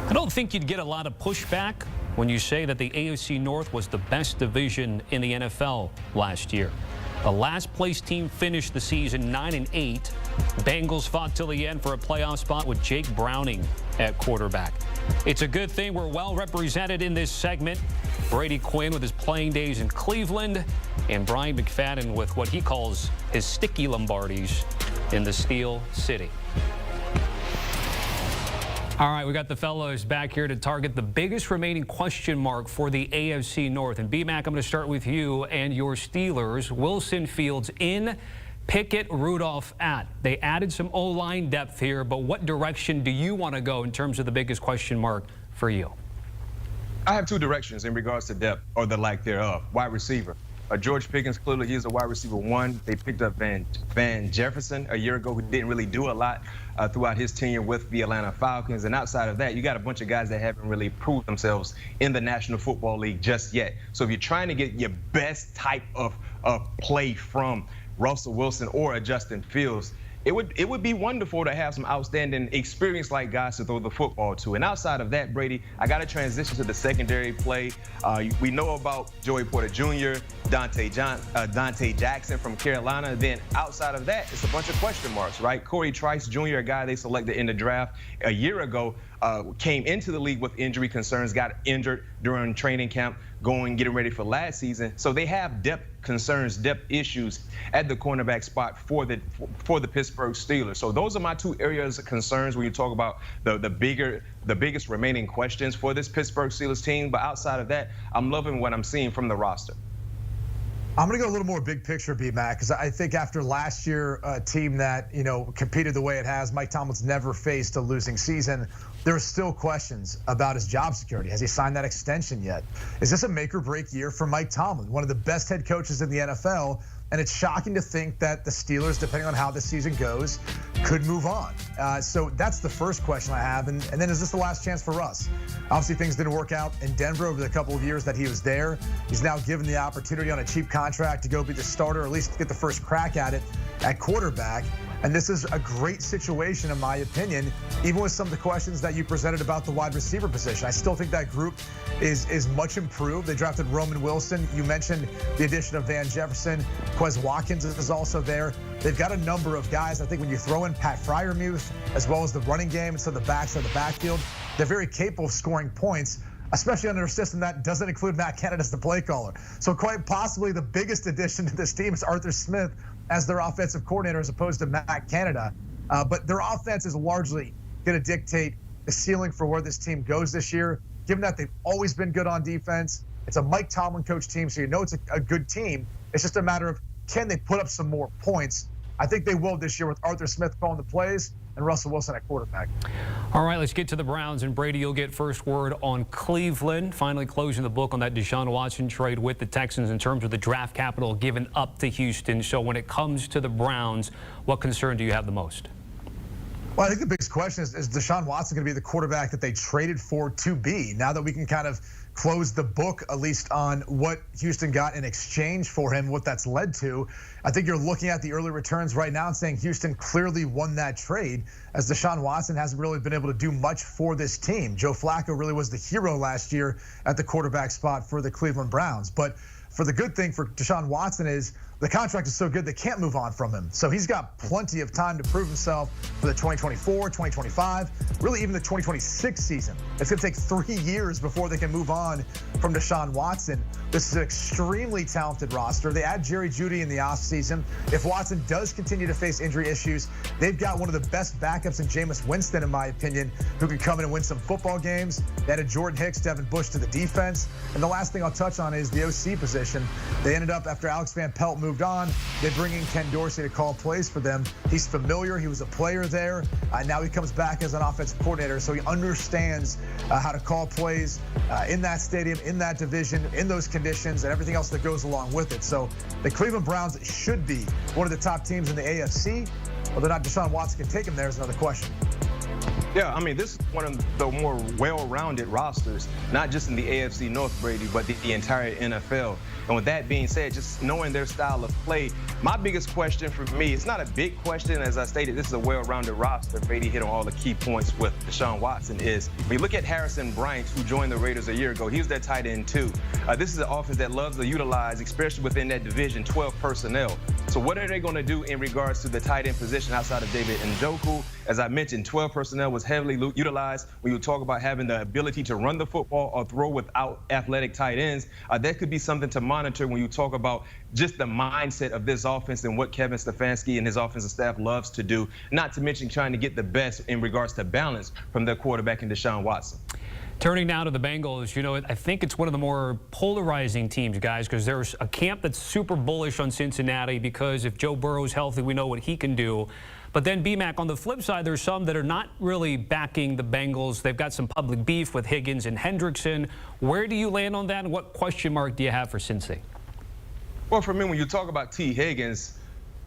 I don't think you'd get a lot of pushback when you say that the AFC North was the best division in the NFL last year. The last place team finished the season 9-8. Bengals fought till the end for a playoff spot with Jake Browning at quarterback. It's a good thing we're well represented in this segment. Brady Quinn with his playing days in Cleveland, and Bryant McFadden with what he calls his sticky Lombardis in the Steel City. All right, we got the fellows back here to target the biggest remaining question mark for the AFC North. And B-Mac, I'm going to start with you and your Steelers. Wilson Fields in, Pickett, Rudolph at. They added some O-line depth here, but what direction do you want to go in terms of the biggest question mark for you? I have two directions in regards to depth, or the lack thereof. Wide receiver. George Pickens, clearly he's a wide receiver one. They picked up Van Jefferson a year ago, who didn't really do a lot throughout his tenure with the Atlanta Falcons. And outside of that, you got a bunch of guys that haven't really proved themselves in the National Football League just yet. So if you're trying to get your best type of play from Russell Wilson or a Justin Fields, it would be wonderful to have some outstanding experience-like guys to throw the football to. And outside of that, Brady, I got to transition to the secondary play. We know about Joey Porter Jr., Dante Jackson from Carolina. Then outside of that, it's a bunch of question marks, right? Corey Trice Jr., a guy they selected in the draft a year ago, came into the league with injury concerns, got injured during training camp, getting ready for last season. So they have depth concerns, depth issues at the cornerback spot for the Pittsburgh Steelers. So those are my two areas of concerns when you talk about the biggest remaining questions for this Pittsburgh Steelers team. But outside of that, I'm loving what I'm seeing from the roster. I'm going to go a little more big picture, B-Mac, because I think after last year, a team that, competed the way it has, Mike Tomlin's never faced a losing season. There are still questions about his job security. Has he signed that extension yet? Is this a make or break year for Mike Tomlin, one of the best head coaches in the NFL? And it's shocking to think that the Steelers, depending on how the season goes, could move on. So that's the first question I have. And then is this the last chance for Russ? Obviously, things didn't work out in Denver over the couple of years that he was there. He's now given the opportunity on a cheap contract to go be the starter, or at least get the first crack at it at quarterback. And this is a great situation, in my opinion, even with some of the questions that you presented about the wide receiver position. I still think that group is much improved. They drafted Roman Wilson. You mentioned the addition of Van Jefferson. Quez Watkins is also there. They've got a number of guys. I think when you throw in Pat Freiermuth, as well as the running game and some of the backs of the backfield, they're very capable of scoring points, especially under a system that doesn't include Matt Canada as the play caller. So quite possibly the biggest addition to this team is Arthur Smith as their offensive coordinator, as opposed to Matt Canada. But their offense is largely going to dictate the ceiling for where this team goes this year, given that they've always been good on defense. It's a Mike Tomlin coach team, so it's a good team. It's just a matter of, can they put up some more points? I think they will this year with Arthur Smith calling the plays and Russell Wilson at quarterback. All right, let's get to the Browns. And Brady, you'll get first word on Cleveland. Finally closing the book on that Deshaun Watson trade with the Texans in terms of the draft capital given up to Houston. So when it comes to the Browns, what concern do you have the most? Well, I think the biggest question is Deshaun Watson going to be the quarterback that they traded for to be? Now that we can kind of close the book, at least on what Houston got in exchange for him, what that's led to, I think you're looking at the early returns right now and saying Houston clearly won that trade, as Deshaun Watson hasn't really been able to do much for this team. Joe Flacco really was the hero last year at the quarterback spot for the Cleveland Browns. But for the good thing for Deshaun Watson is the contract is so good they can't move on from him. So he's got plenty of time to prove himself for the 2024, 2025, really even the 2026 season. It's going to take 3 years before they can move on from Deshaun Watson. This is an extremely talented roster. They add Jerry Jeudy in the offseason. If Watson does continue to face injury issues, they've got one of the best backups in Jameis Winston, in my opinion, who can come in and win some football games. They added Jordan Hicks, Devin Bush to the defense. And the last thing I'll touch on is the OC position. They ended up, after Alex Van Pelt moved on, they bring in Ken Dorsey to call plays for them. He's familiar. He was a player there. Now he comes back as an offensive coordinator, so he understands how to call plays in that stadium, in that division, in those conditions, and everything else that goes along with it. So the Cleveland Browns should be one of the top teams in the AFC. Whether or not Deshaun Watson can take him there is another question. Yeah, I mean, this is one of the more well-rounded rosters, not just in the AFC North, Brady, but the entire NFL. And with that being said, just knowing their style of play, my biggest question for me, it's not a big question. As I stated, this is a well-rounded roster. Brady hit on all the key points with Deshaun Watson is, when you look at Harrison Bryant, who joined the Raiders a year ago, he was their tight end too. This is an offense that loves to utilize, especially within that division, 12 personnel. So what are they going to do in regards to the tight end position outside of David Njoku? As I mentioned, 12 personnel was heavily utilized when you talk about having the ability to run the football or throw without athletic tight ends. That could be something to monitor when you talk about just the mindset of this offense and what Kevin Stefanski and his offensive staff loves to do, not to mention trying to get the best in regards to balance from their quarterback in Deshaun Watson. Turning now to the Bengals, you know, I think it's one of the more polarizing teams, guys, because there's a camp that's super bullish on Cincinnati because if Joe Burrow's healthy, we know what he can do. But then, B-Mac, on the flip side, there's some that are not really backing the Bengals. They've got some public beef with Higgins and Hendrickson. Where do you land on that, and what question mark do you have for Cincy? Well, for me, when you talk about T. Higgins,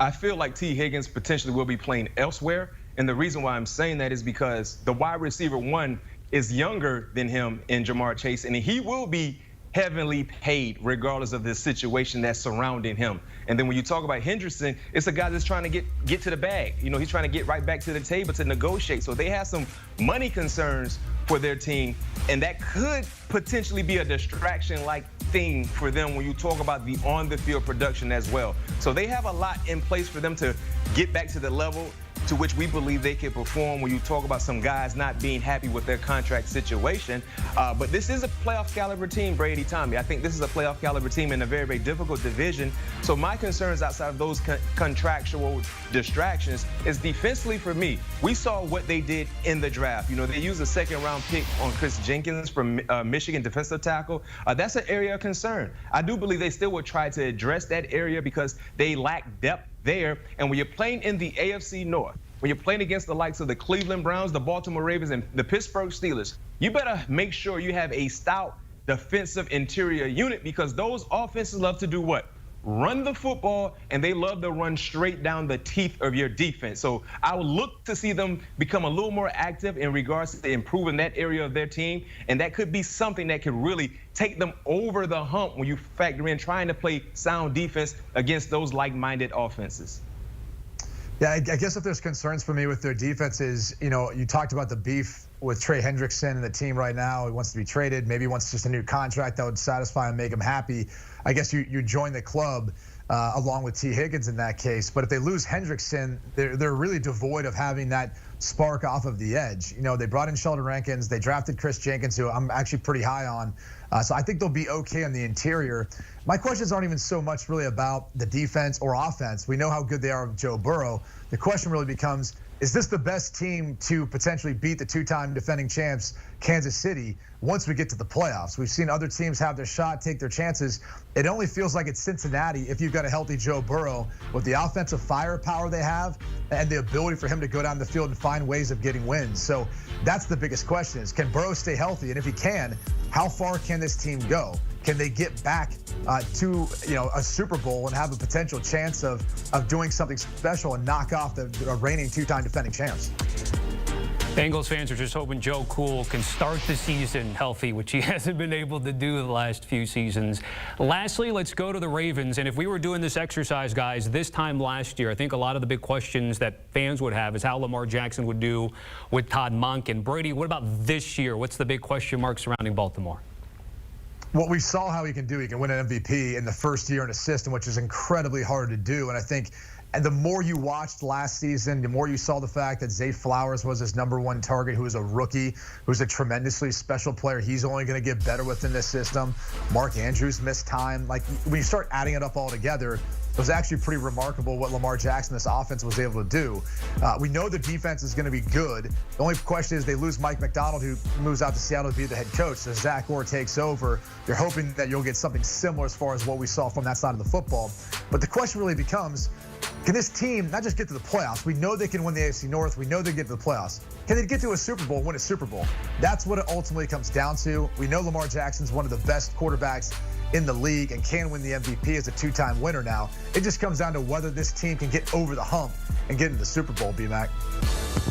I feel like T. Higgins potentially will be playing elsewhere. And the reason why I'm saying that is because the wide receiver one is younger than him in Jamar Chase, and he will be heavily paid regardless of the situation that's surrounding him. And then when you talk about Hendrickson, it's a guy that's trying to get to the bag. You know, he's trying to get right back to the table to negotiate. So they have some money concerns for their team, and that could potentially be a distraction-like thing for them when you talk about the on-the-field production as well. So they have a lot in place for them to get back to the level to which we believe they can perform when you talk about some guys not being happy with their contract situation. But this is a playoff caliber team, Brady, Tommy. I think this is a playoff caliber team in a very, very difficult division. So my concerns outside of those contractual distractions is defensively for me. We saw what they did in the draft. You know, they used a second-round pick on Chris Jenkins from Michigan, defensive tackle. That's an area of concern. I do believe they still will try to address that area because they lack depth there. And when you're playing in the AFC North, when you're playing against the likes of the Cleveland Browns, the Baltimore Ravens, and the Pittsburgh Steelers, you better make sure you have a stout defensive interior unit because those offenses love to do what? Run the football, and they love to run straight down the teeth of your defense. So I would look to see them become a little more active in regards to improving that area of their team, and that could be something that could really take them over the hump when you factor in trying to play sound defense against those like-minded offenses. Yeah, I guess if there's concerns for me with their defenses, you know, you talked about the beef with Trey Hendrickson and the team right now. He wants to be traded. Maybe he wants just a new contract that would satisfy and make him happy. I guess you join the club along with T. Higgins in that case. But if they lose Hendrickson, they're really devoid of having that spark off of the edge. You know, they brought in Sheldon Rankins. They drafted Chris Jenkins, who I'm actually pretty high on. So I think they'll be okay on the interior. My questions aren't even so much really about the defense or offense. We know how good they are with Joe Burrow. The question really becomes, is this the best team to potentially beat the two-time defending champs, Kansas City, once we get to the playoffs? We've seen other teams have their shot, take their chances. It only feels like it's Cincinnati if you've got a healthy Joe Burrow with the offensive firepower they have and the ability for him to go down the field and find ways of getting wins. So that's the biggest question is, can Burrow stay healthy? And if he can, how far can this team go? Can they get back to, you know, a Super Bowl and have a potential chance of doing something special and knock off the reigning two-time defending champs? Bengals fans are just hoping Joe Cool can start the season healthy, which he hasn't been able to do the last few seasons. Lastly, let's go to the Ravens. And if we were doing this exercise, guys, this time last year, I think a lot of the big questions that fans would have is how Lamar Jackson would do with Todd Monk. And Brady, what about this year? What's the big question mark surrounding Baltimore? Well, we saw how he can do. He can win an MVP in the first year in a system, which is incredibly hard to do. And I think the more you watched last season, the more you saw the fact that Zay Flowers was his #1 target, who was a rookie, who's a tremendously special player. He's only going to get better within this system. Mark Andrews missed time. Like, when you start adding it up all together, it was actually pretty remarkable what Lamar Jackson, this offense, was able to do. We know the defense is going to be good. The only question is they lose Mike McDonald, who moves out to Seattle to be the head coach. So Zach Orr takes over. You're hoping that you'll get something similar as far as what we saw from that side of the football. But the question really becomes, can this team not just get to the playoffs? We know they can win the AFC North. We know they get to the playoffs. Can they get to a Super Bowl and win a Super Bowl? That's what it ultimately comes down to. We know Lamar Jackson's one of the best quarterbacks in the league and can win the MVP as a two-time winner now. It just comes down to whether this team can get over the hump and get into the Super Bowl, B-Mac.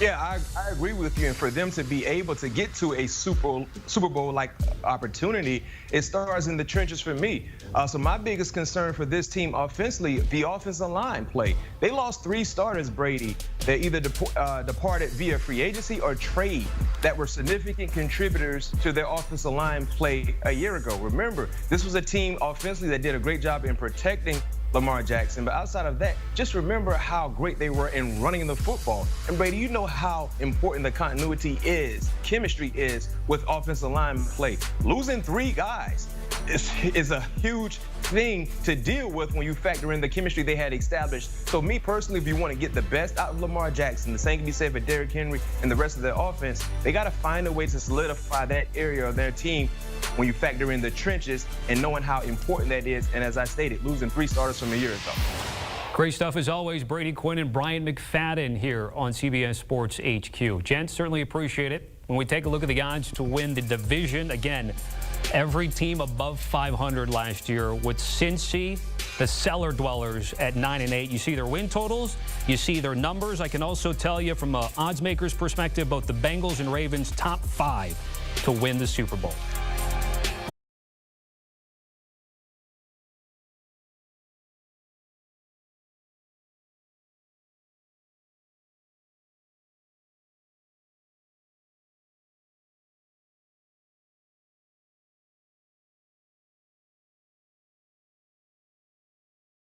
Yeah, I agree with you. And for them to be able to get to a Super Bowl-like opportunity, it starts in the trenches for me. So my biggest concern for this team offensively, the offensive line play. They lost 3 starters, Brady, that either departed via free agency or trade that were significant contributors to their offensive line play a year ago. Remember, this was a team offensively that did a great job in protecting Lamar Jackson. But outside of that, just remember how great they were in running the football. And Brady, you know how important the continuity is, chemistry is with offensive line play. Losing 3 guys is a huge thing to deal with when you factor in the chemistry they had established. So me personally, if you want to get the best out of Lamar Jackson, the same can be said for Derrick Henry and the rest of their offense, they got to find a way to solidify that area of their team when you factor in the trenches and knowing how important that is. And as I stated, losing 3 starters from a year ago. Great stuff as always. Brady Quinn and Bryant McFadden here on CBS Sports HQ. Gents, certainly appreciate it. When we take a look at the odds to win the division, again, every team above 500 last year, with Cincy, the cellar dwellers, at 9-8. You see their win totals, you see their numbers. I can also tell you from an odds maker's perspective, both the Bengals and Ravens top 5 to win the Super Bowl.